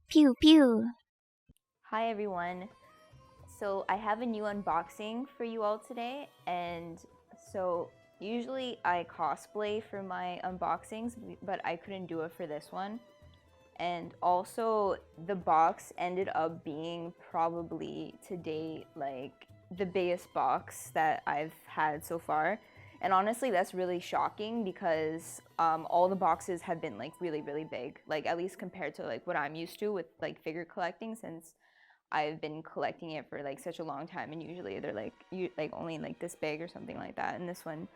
Pew pew. Hi everyone. So I have a new unboxing for you all today, and so usually I cosplay for my unboxings, but I couldn't do it for this one. And also the box ended up being probably to date like the biggest box that I've had so far. And honestly, that's really shocking because all the boxes have been like really big, like at least compared to like what I'm used to with like figure collecting, since I've been collecting it for like such a long time, and usually they're like only like this big or something like that. And this one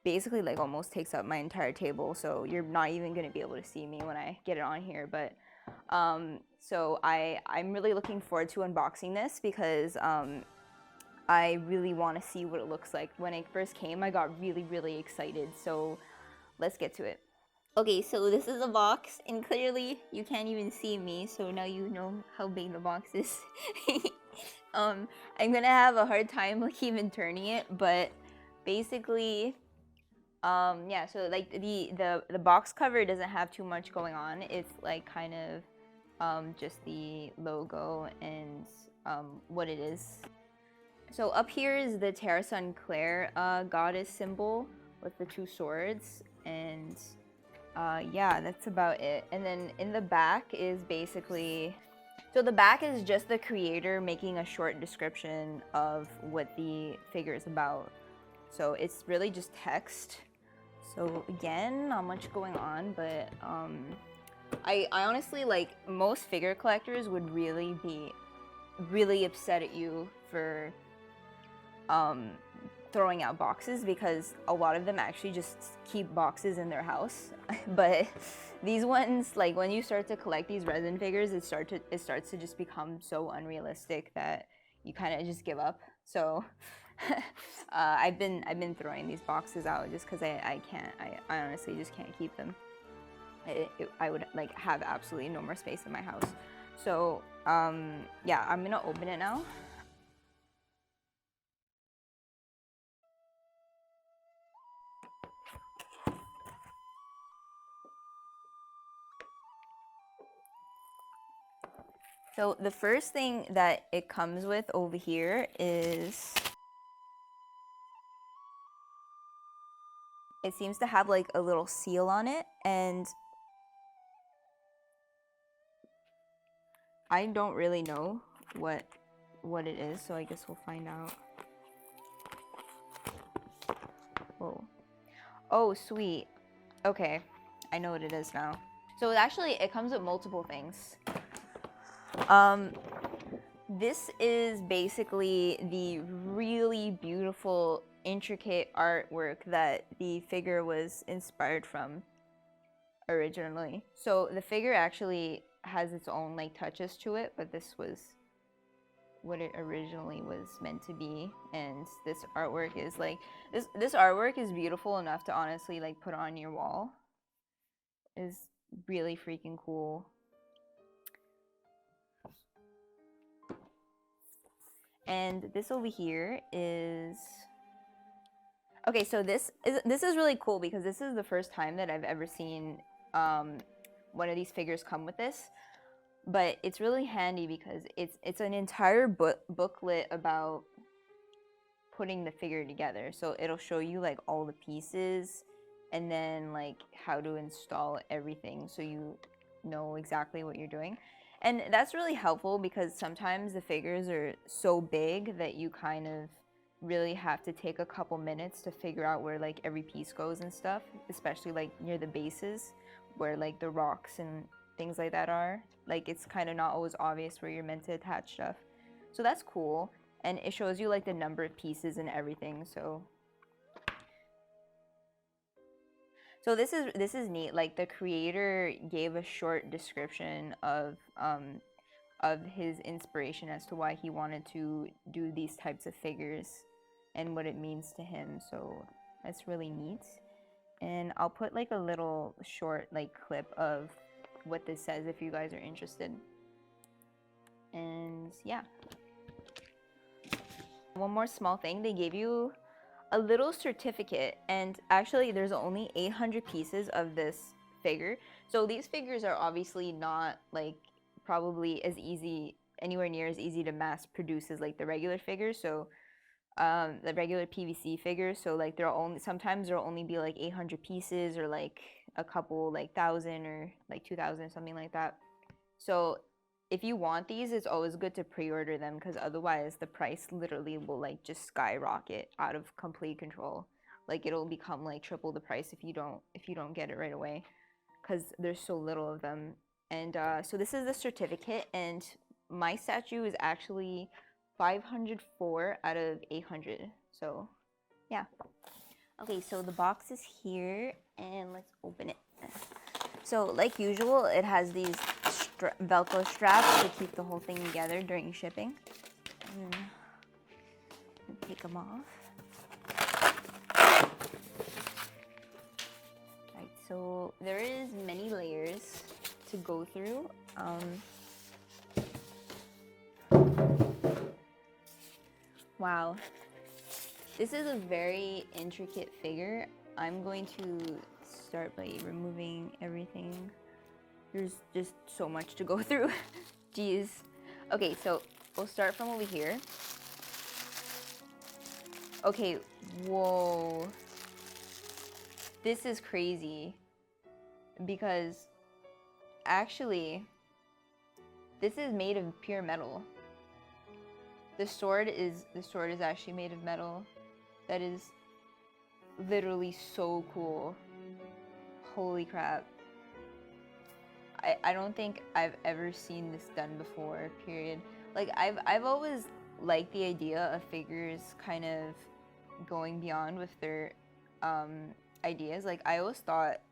basically like almost takes up my entire table, so you're not even gonna be able to see me when I get it on here. But so I'm really looking forward to unboxing this because I really want to see what it looks like. When it first came, I got really excited. So let's get to it. Okay, so this is a box, and clearly you can't even see me, so now you know how big the box is. I'm gonna have a hard time like even turning it, but basically, yeah. So like the box cover doesn't have too much going on. It's like kind of just the logo and what it is. So up here is the Teresa and Claire goddess symbol with the two swords, and yeah, that's about it. And then in the back is basically, so the back is just the creator making a short description of what the figure is about. So it's really just text. So again, not much going on, but I honestly, like, most figure collectors would really be really upset at you for um, throwing out boxes, because a lot of them actually just keep boxes in their house. But these ones, like when you start to collect these resin figures, it starts to just become so unrealistic that you kind of just give up. So I've been throwing these boxes out just because I can't, I honestly just can't keep them. I would like have absolutely no more space in my house. So yeah, I'm gonna open it now. So the first thing that it comes with over here is, it seems to have like a little seal on it, and I don't really know what it is, so I guess we'll find out. Whoa. Oh, sweet. Okay, I know what it is now. So it comes with multiple things. Um, this is basically the really beautiful, intricate artwork that the figure was inspired from originally. So the figure actually has its own like touches to it, but this was what it originally was meant to be. And this artwork is like, this artwork is beautiful enough to honestly like put on your wall. Is really freaking cool. And this over here is, okay, so this is really cool because this is the first time that I've ever seen one of these figures come with this. But it's really handy because it's an entire booklet about putting the figure together. So it'll show you like all the pieces, and then like how to install everything so you know exactly what you're doing. And that's really helpful because sometimes the figures are so big that you kind of really have to take a couple minutes to figure out where like every piece goes and stuff, especially like near the bases where like the rocks and things like that are. Like it's kind of not always obvious where you're meant to attach stuff. So that's cool, and it shows you like the number of pieces and everything. So this is neat. Like the creator gave a short description of his inspiration as to why he wanted to do these types of figures and what it means to him. So that's really neat. And I'll put like a little short like clip of what this says if you guys are interested. And yeah. One more small thing, they gave you a little certificate, and actually there's only 800 pieces of this figure. So these figures are obviously not like probably as easy, anywhere near as easy to mass produce as like the regular figures. So the regular PVC figures. So like sometimes there'll only be like 800 pieces or like a couple like 1,000 or like 2,000, something like that. So if you want these, it's always good to pre-order them because otherwise the price literally will like just skyrocket out of complete control. Like it'll become like triple the price if you don't get it right away because there's so little of them. And so this is the certificate, and my statue is actually 504 out of 800. So yeah. Okay, so the box is here, and let's open it. So like usual, it has these Velcro straps to keep the whole thing together during shipping. And take them off. Right, so there is many layers to go through. Wow, this is a very intricate figure. I'm going to start by removing everything. There's just so much to go through. Jeez. Okay, so we'll start from over here. Okay, whoa. This is crazy because actually this is made of pure metal. The sword is actually made of metal. That is literally so cool. Holy crap. I don't think I've ever seen this done before, period. Like I've always liked the idea of figures kind of going beyond with their ideas. Like I always thought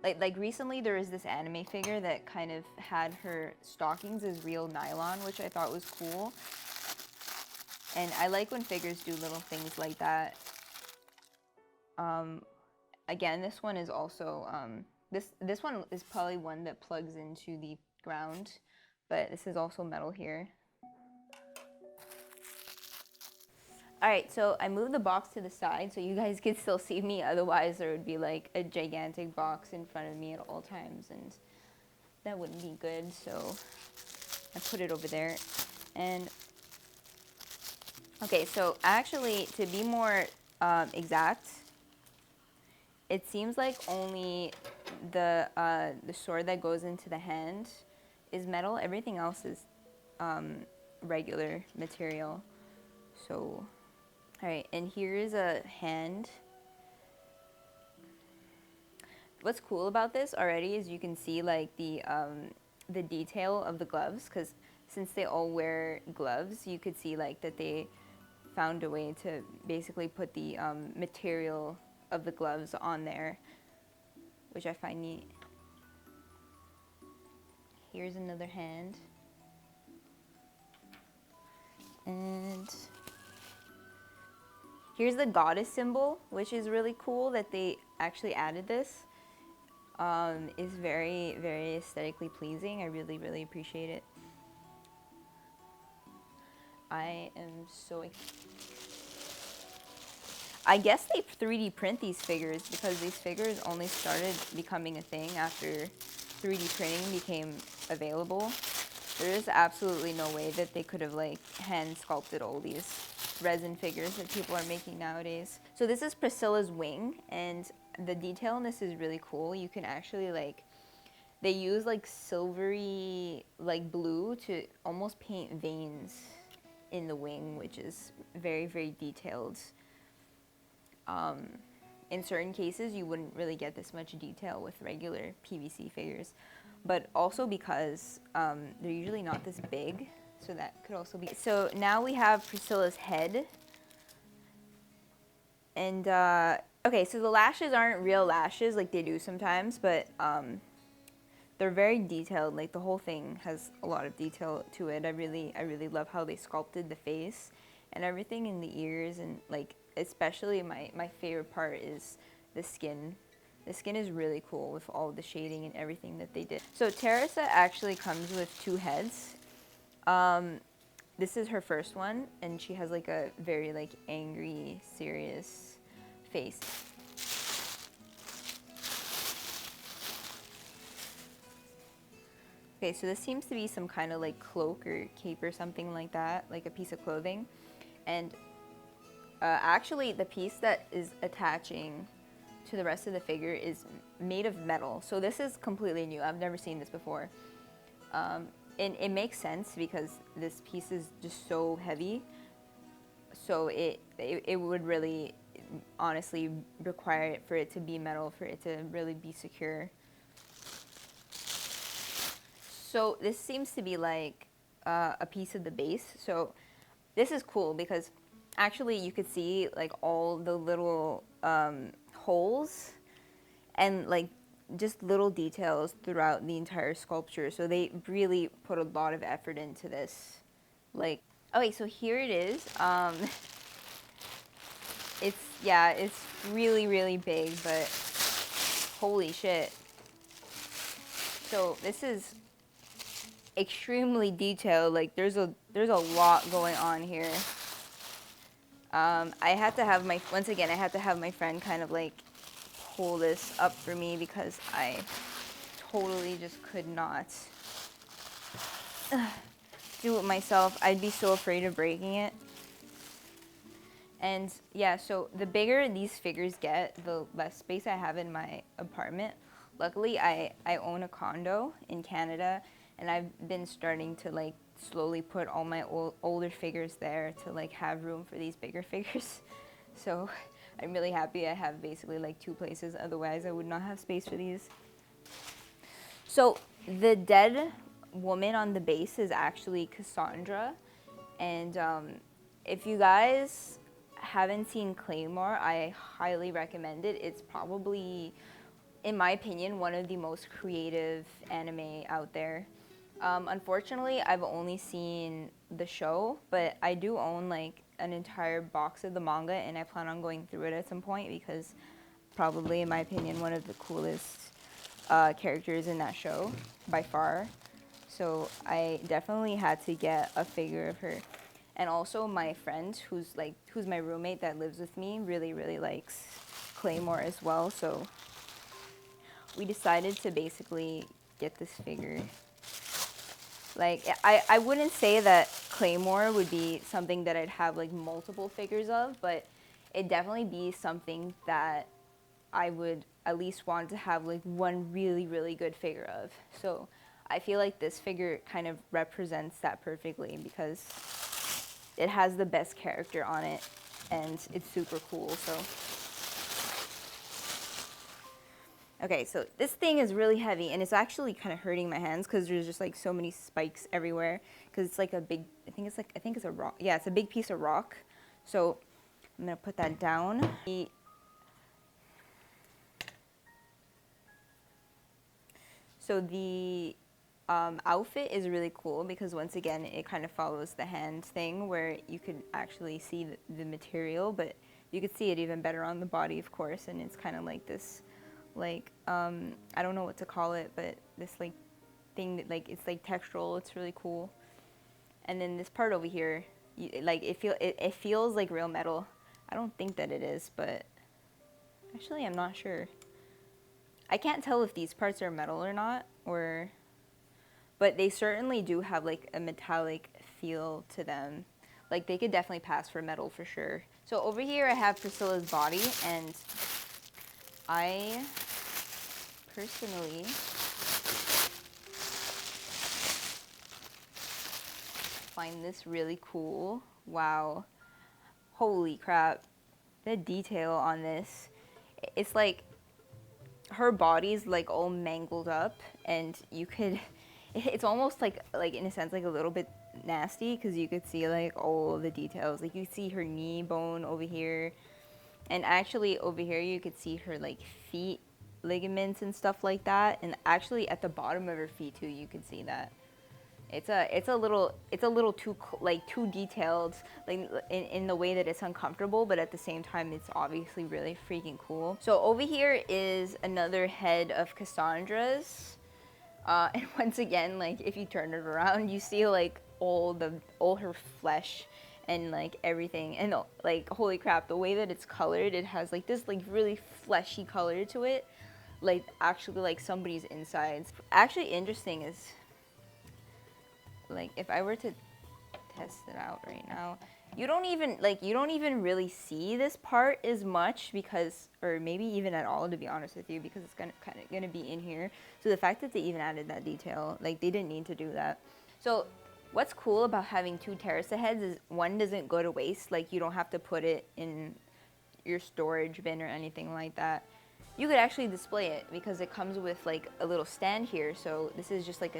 like recently there was this anime figure that kind of had her stockings as real nylon, which I thought was cool. And I like when figures do little things like that. Again, this one is also this one is probably one that plugs into the ground, but this is also metal here. Alright, so I moved the box to the side so you guys could still see me, otherwise there would be like a gigantic box in front of me at all times, and that wouldn't be good, so I put it over there. And okay, so actually, to be more exact, it seems like only the sword that goes into the hand is metal. Everything else is regular material. So, all right, and here is a hand. What's cool about this already is you can see like the detail of the gloves, because since they all wear gloves, you could see like that they found a way to basically put the material of the gloves on there, which I find neat. Here's another hand. And here's the goddess symbol, which is really cool that they actually added this. Is very, very aesthetically pleasing. I really, really appreciate it. I am so I guess they 3D print these figures because these figures only started becoming a thing after 3D printing became available. There is absolutely no way that they could have like hand sculpted all these resin figures that people are making nowadays. So this is Priscilla's wing, and the detail in this is really cool. You can actually like, they use like silvery like blue to almost paint veins in the wing, which is very, very detailed. In certain cases, you wouldn't really get this much detail with regular PVC figures, but also because they're usually not this big, so that could also be. So now we have Priscilla's head. And okay, so the lashes aren't real lashes like they do sometimes, but they're very detailed. Like the whole thing has a lot of detail to it. I really love how they sculpted the face and everything in the ears, and like especially my favorite part is the skin. The skin is really cool with all the shading and everything that they did. So Teresa actually comes with 2 heads. This is her first one, and she has like a very like angry, serious face. Okay, so this seems to be some kind of like cloak or cape or something like that, like a piece of clothing. And actually the piece that is attaching to the rest of the figure is made of metal. So this is completely new. I've never seen this before. And it makes sense because this piece is just so heavy. So it would really honestly require it for it to be metal, for it to really be secure. So this seems to be like a piece of the base. So this is cool because actually you could see like all the little holes and like just little details throughout the entire sculpture. So they really put a lot of effort into this. Like, okay, so here it is. It's really, really big, but holy shit. So this is extremely detailed. Like there's a lot going on here. I had to have my friend kind of like pull this up for me because I totally just could not do it myself. I'd be so afraid of breaking it. And yeah, so the bigger these figures get, the less space I have in my apartment. Luckily, I own a condo in Canada, and I've been starting to like slowly put all my older figures there to like have room for these bigger figures. So I'm really happy I have basically like 2 places, otherwise I would not have space for these. So the dead woman on the base is actually Cassandra, and if you guys haven't seen Claymore, I highly recommend it. It's probably, in my opinion, one of the most creative anime out there. Unfortunately, I've only seen the show, but I do own like an entire box of the manga, and I plan on going through it at some point because probably, in my opinion, one of the coolest characters in that show by far. So I definitely had to get a figure of her. And also my friend who's my roommate that lives with me really, really likes Claymore as well. So we decided to basically get this figure. Like, I wouldn't say that Claymore would be something that I'd have like multiple figures of, but it'd definitely be something that I would at least want to have like one really, really good figure of. So I feel like this figure kind of represents that perfectly because it has the best character on it and it's super cool. So okay, so this thing is really heavy and it's actually kind of hurting my hands because there's just like so many spikes everywhere because it's like a big, I think it's a rock. Yeah, it's a big piece of rock. So I'm gonna put that down. So the outfit is really cool because once again it kind of follows the hand thing where you could actually see the material, but you could see it even better on the body, of course, and it's kind of like this like I don't know what to call it, but this like thing that like it's like textural. It's really cool. And then this part over here, like it feels like real metal. I don't think that it is, but actually I'm not sure. I can't tell if these parts are metal or not, but they certainly do have like a metallic feel to them. Like they could definitely pass for metal for sure. So over here I have Priscilla's body, and I personally find this really cool. Wow. Holy crap. The detail on this. It's like her body's like all mangled up, and you could, it's almost like in a sense like a little bit nasty because you could see like all the details. Like you see her knee bone over here, and actually over here you could see her like feet ligaments and stuff like that, and actually at the bottom of her feet too you could see that. It's a little too detailed, like in the way that it's uncomfortable, but at the same time it's obviously really freaking cool. So over here is another head of Cassandra's, and once again, like if you turn it around, you see like all her flesh and like everything, and like holy crap, the way that it's colored, it has like this like really fleshy color to it, like actually like somebody's insides. Actually interesting is like if I were to test it out right now, you don't even really see this part as much because, or maybe even at all, to be honest with you, because it's kind of gonna be in here. So the fact that they even added that detail, like they didn't need to do that. So what's cool about having two Teresa heads is one doesn't go to waste. Like you don't have to put it in your storage bin or anything like that. You could actually display it because it comes with like a little stand here. So this is just like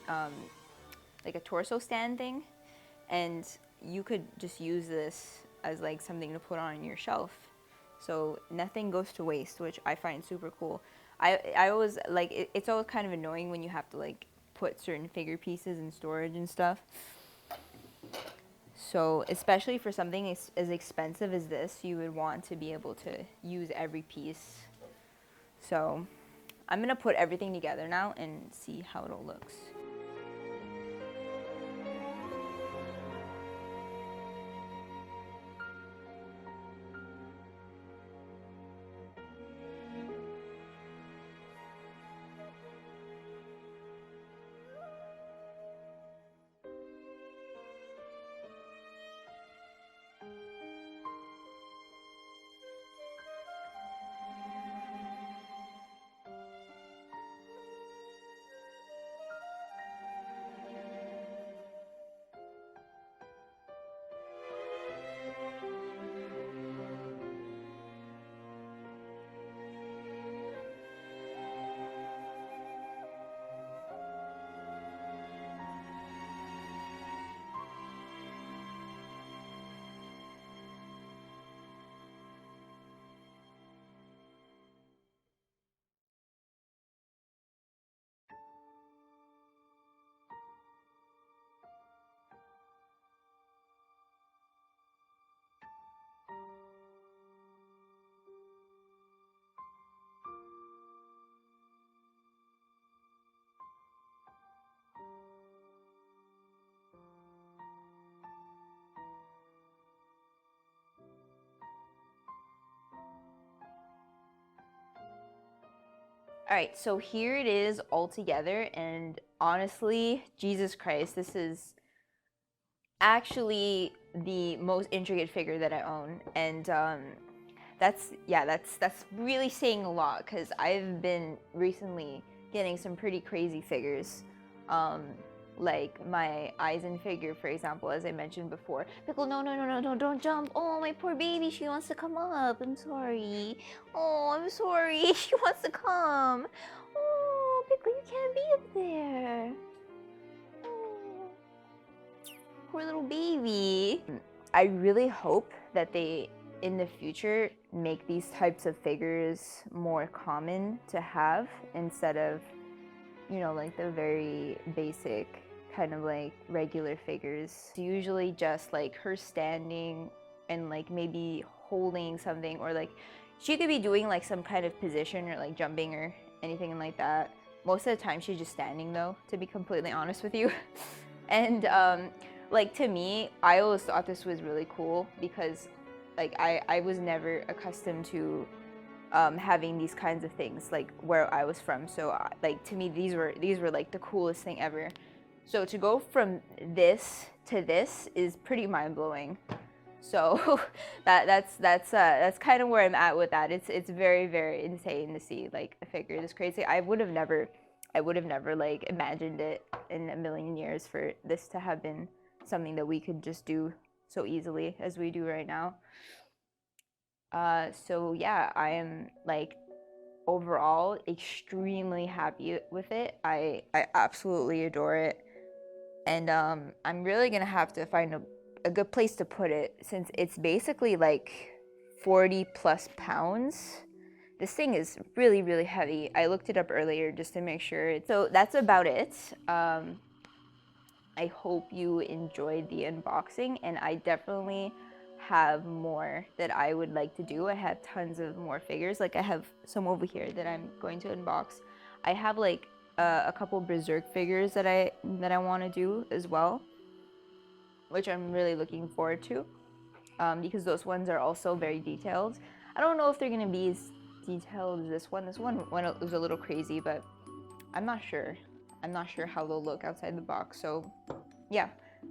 a torso stand thing, and you could just use this as like something to put on your shelf. So nothing goes to waste, which I find super cool. I always like it's always kind of annoying when you have to like put certain figure pieces in storage and stuff. So especially for something as expensive as this, you would want to be able to use every piece. So I'm gonna put everything together now and see how it all looks. All right, so here it is all together, and honestly, Jesus Christ, this is actually the most intricate figure that I own, and that's really saying a lot because I've been recently getting some pretty crazy figures. Like my Eisen figure, for example, as I mentioned before. Pickle, no, don't jump. Oh, my poor baby, she wants to come up. I'm sorry. Oh, I'm sorry. She wants to come. Oh, Pickle, you can't be up there. Oh, poor little baby. I really hope that they, in the future, make these types of figures more common to have instead of, you know, like the very basic kind of like regular figures. It's usually just like her standing and like maybe holding something, or like she could be doing like some kind of position or like jumping or anything like that. Most of the time she's just standing though, to be completely honest with you. And like to me, I always thought this was really cool because like I was never accustomed to having these kinds of things like where I was from. So like to me, these were like the coolest thing ever. So to go from this to this is pretty mind blowing. So that's kind of where I'm at with that. It's very, very insane to see like a figure this crazy. I would have never like imagined it in a million years for this to have been something that we could just do so easily as we do right now. So yeah, I am like overall extremely happy with it. I absolutely adore it, and I'm really gonna have to find a good place to put it since it's basically like 40 plus pounds. This thing is really, really heavy. I looked it up earlier just to make sure. So that's about it. I hope you enjoyed the unboxing, and I definitely have more that I would like to do. I have tons of more figures. Like I have some over here that I'm going to unbox. I have like a couple Berserk figures that I want to do as well, which I'm really looking forward to, because those ones are also very detailed. I don't know if they're gonna be as detailed as this one. This one was a little crazy, but I'm not sure. I'm not sure how they'll look outside the box, so yeah,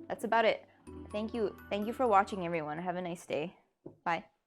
that's about it. Thank you for watching, everyone. Have a nice day. Bye.